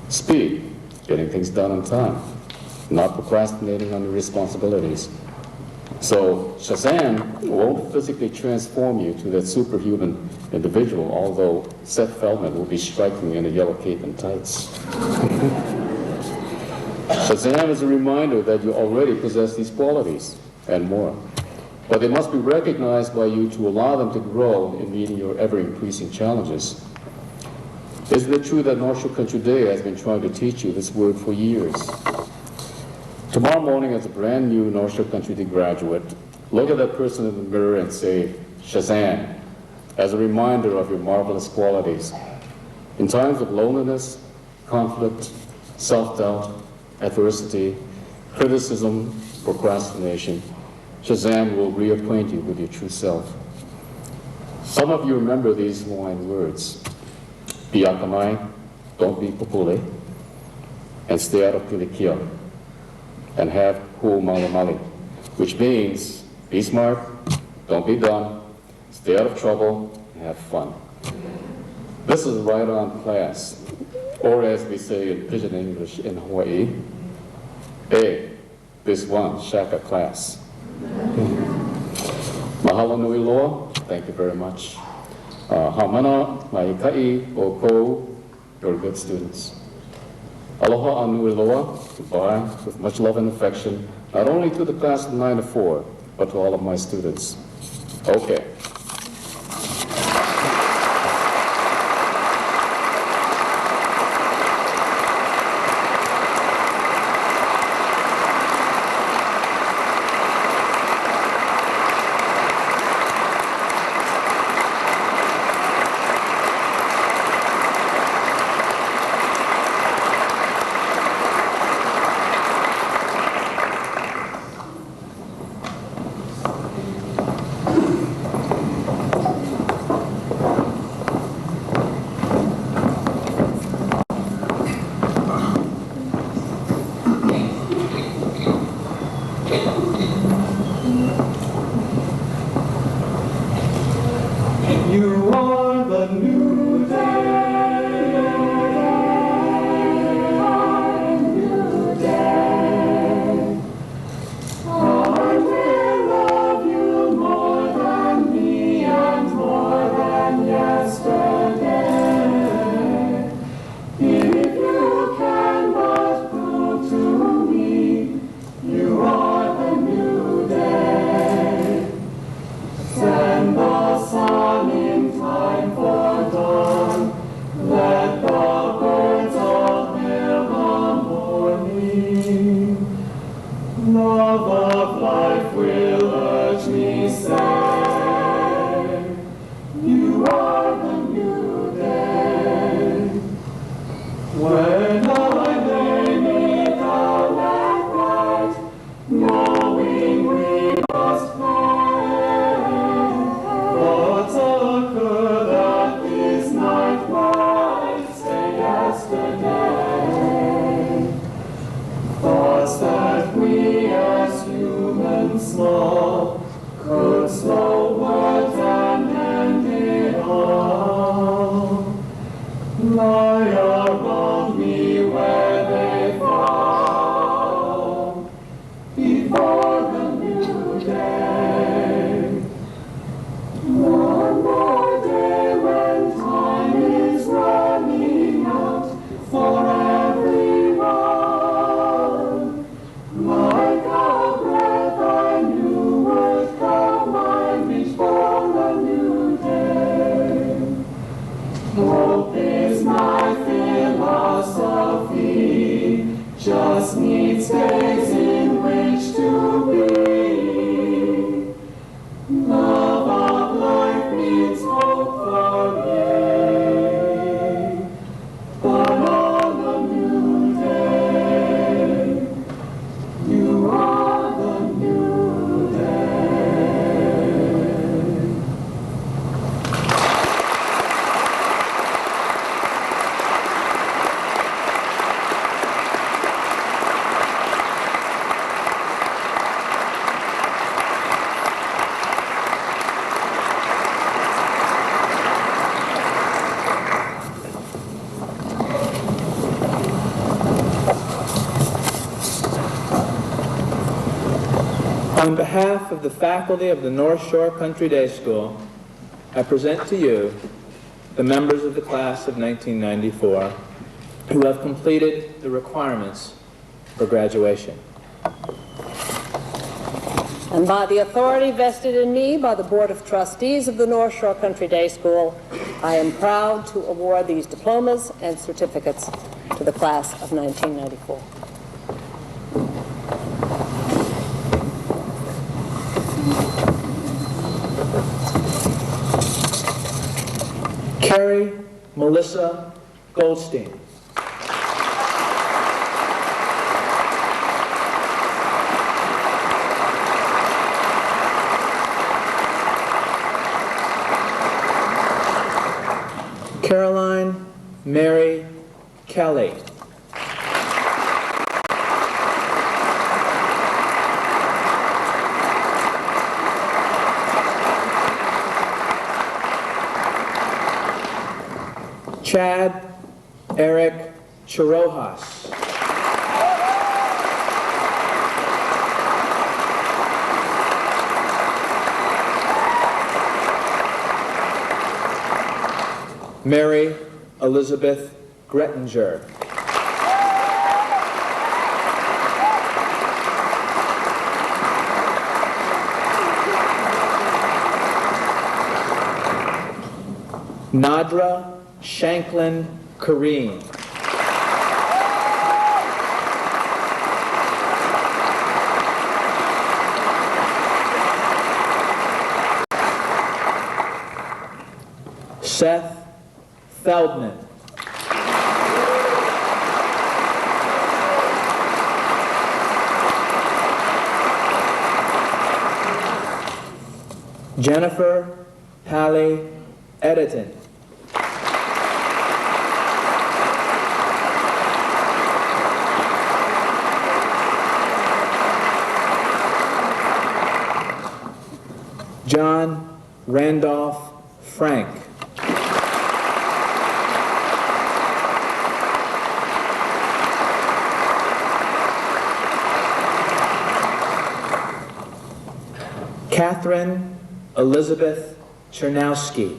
S1: Speed, getting things done on time, not procrastinating on your responsibilities. So Shazam won't physically transform you to that superhuman individual, although Seth Feldman will be striking in a yellow cape and tights. Shazam is a reminder that you already possess these qualities and more. But they must be recognized by you to allow them to grow in meeting your ever-increasing challenges. Isn't it true that North Shore Country Day has been trying to teach you this word for years? Tomorrow morning, as a brand new North Shore Country Day graduate, look at that person in the mirror and say, Shazam, as a reminder of your marvelous qualities. In times of loneliness, conflict, self-doubt, adversity, criticism, procrastination, Shazam will reacquaint you with your true self. Some of you remember these Hawaiian words. Piakamai, don't be pupule, and stay out of pilikia, and have hu malamali, which means be smart, don't be dumb, stay out of trouble, and have fun. This is right on class, or as we say in Pidgin English in Hawaii, this one, shaka class. Mahalo nui loa, thank you very much. Hamana maikai o kou, you're good students. Aloha anui loa, goodbye, with much love and affection, not only to the class of 9 to 4, but to all of my students. Okay.
S10: must needs days in which to be. Love of life means hope for me. Born on a new day, you are the new day.
S11: On behalf of the faculty of the North Shore Country Day School, I present to you the members of the class of 1994 who have completed the requirements for graduation.
S4: And by the authority vested in me by the Board of Trustees of the North Shore Country Day School, I am proud to award these diplomas and certificates to the class of 1994.
S11: Carrie Melissa Goldstein. Caroline Mary Kelly. Chad Eric Chirojas. Mary Elizabeth Grettinger. Nadra Shanklin Kareem. Seth Feldman. Jennifer Hallie Editon. John Randolph Frank. Catherine Elizabeth Chernowski.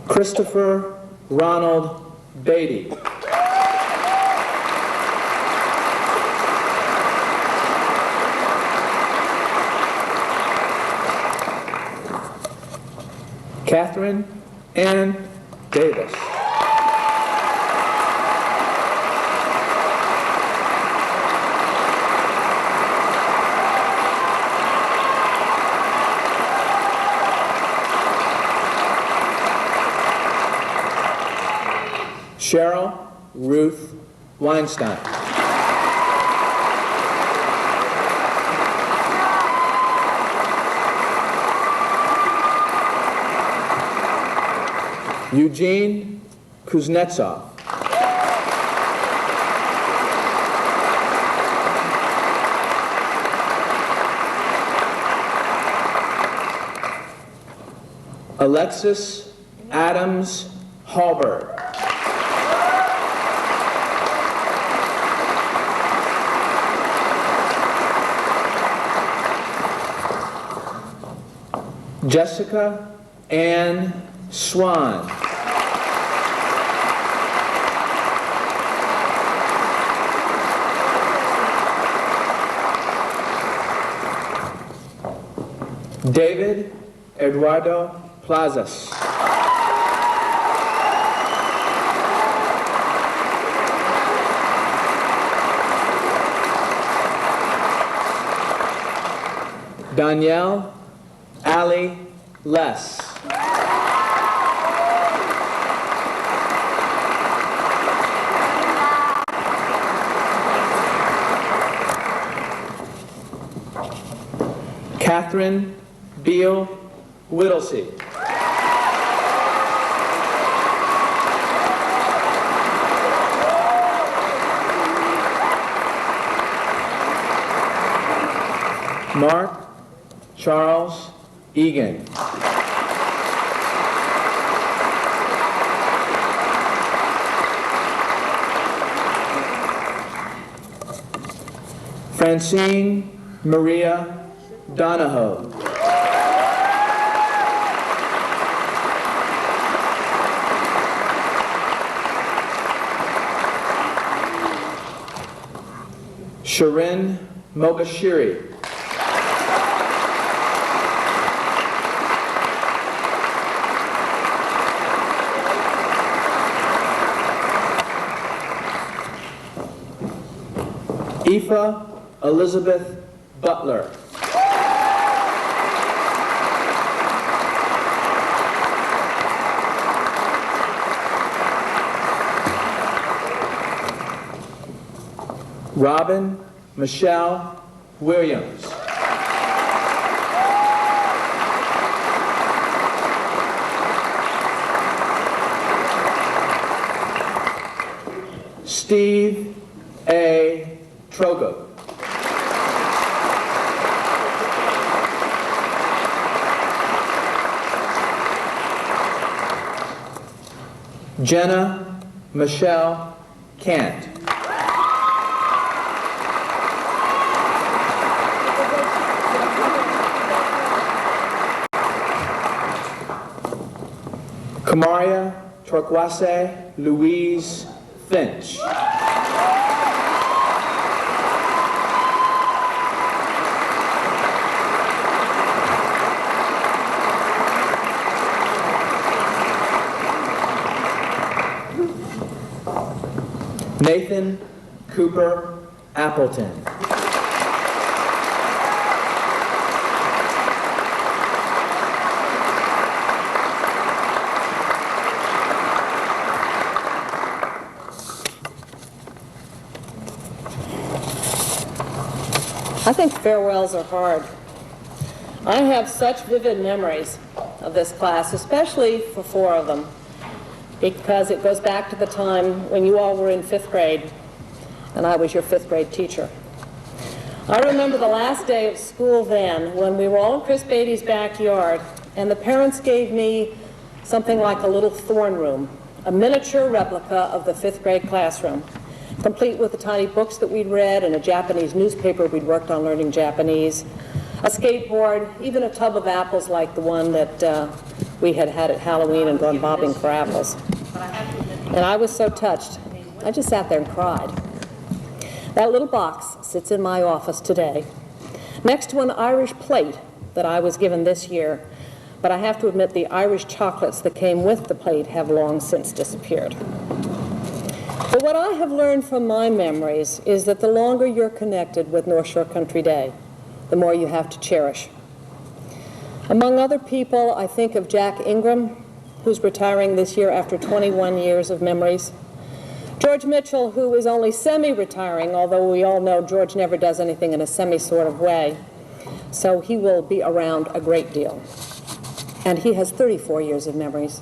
S11: Christopher Ronald Beatty. Catherine Ann Davis. Cheryl Ruth Weinstein. Eugene Kuznetsov. Alexis Adams Hallberg. Jessica Ann Swan. David Eduardo Plazas. Danielle Ali Less. Catherine Beal Whittlesey. Mark Charles Egan. Francine Maria Donahoe. Sharin Mogashiri. Aoife Elizabeth Butler. Robin Michelle Williams. Steve A. Trogo. Jenna Michelle Kant. Kamaria Torquase Louise Finch. Nathan Cooper Appleton.
S4: I think farewells are hard. I have such vivid memories of this class, especially for 4 of them, because it goes back to the time when you all were in 5th grade and I was your 5th grade teacher. I remember the last day of school then when we were all in Chris Beatty's backyard and the parents gave me something like a little throne room, a miniature replica of the 5th grade classroom, complete with the tiny books that we'd read and a Japanese newspaper we'd worked on learning Japanese, a skateboard, even a tub of apples like the one that we had had at Halloween and gone bobbing for apples. And I was so touched, I just sat there and cried. That little box sits in my office today, next to an Irish plate that I was given this year, but I have to admit the Irish chocolates that came with the plate have long since disappeared. But what I have learned from my memories is that the longer you're connected with North Shore Country Day, the more you have to cherish. Among other people, I think of Jack Ingram, who's retiring this year after 21 years of memories. George Mitchell, who is only semi-retiring, although we all know George never does anything in a semi-sort of way. So he will be around a great deal. And he has 34 years of memories.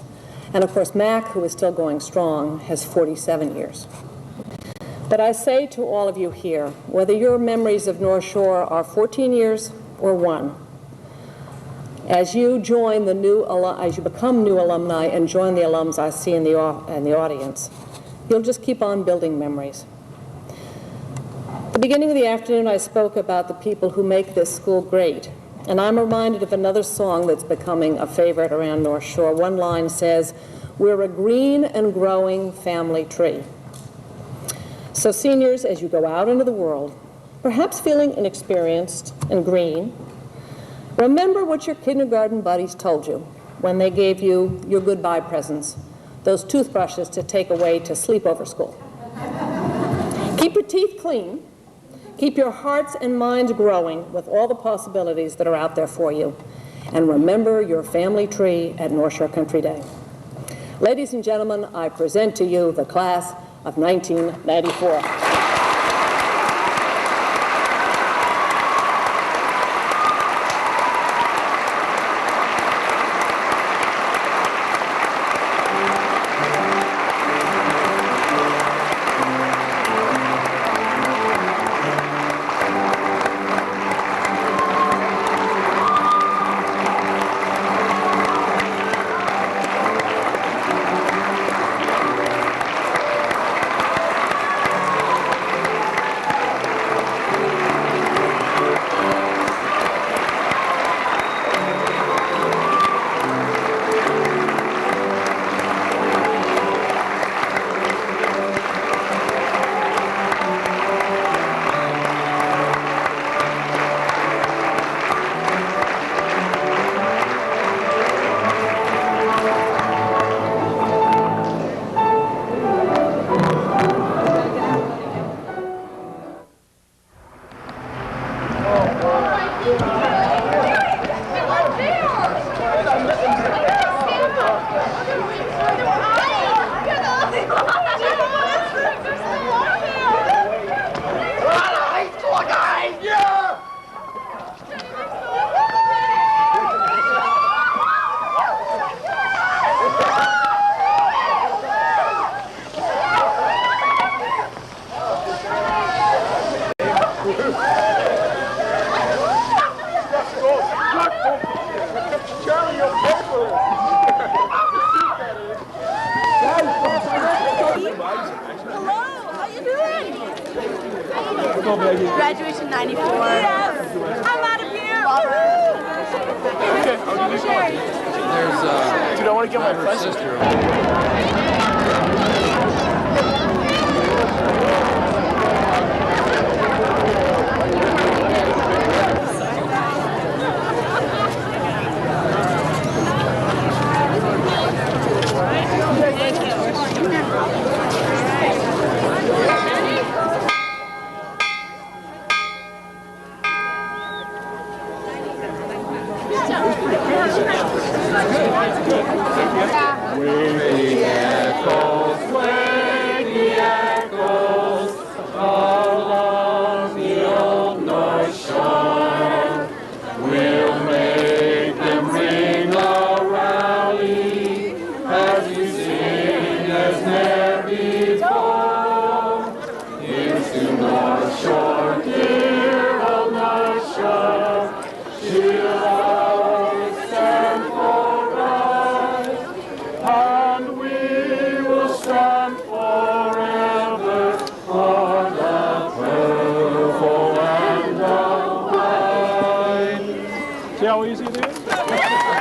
S4: And of course, Mac, who is still going strong, has 47 years. But I say to all of you here, whether your memories of North Shore are 14 years or 1, as you join the new, as you become new alumni and join the alums I see in the audience, you'll just keep on building memories. At the beginning of the afternoon, I spoke about the people who make this school great. And I'm reminded of another song that's becoming a favorite around North Shore. One line says, "We're a green and growing family tree." So seniors, as you go out into the world, perhaps feeling inexperienced and green, Remember what your kindergarten buddies told you when they gave you your goodbye presents, those toothbrushes to take away to sleepover school. Keep your teeth clean. Keep your hearts and minds growing with all the possibilities that are out there for you. And remember your family tree at North Shore Country Day. Ladies and gentlemen, I present to you the class of 1994.
S12: Graduation 94. Yes. I'm out of here. Okay. I'll give you There's dude, I want to get my sister. See how easy it is?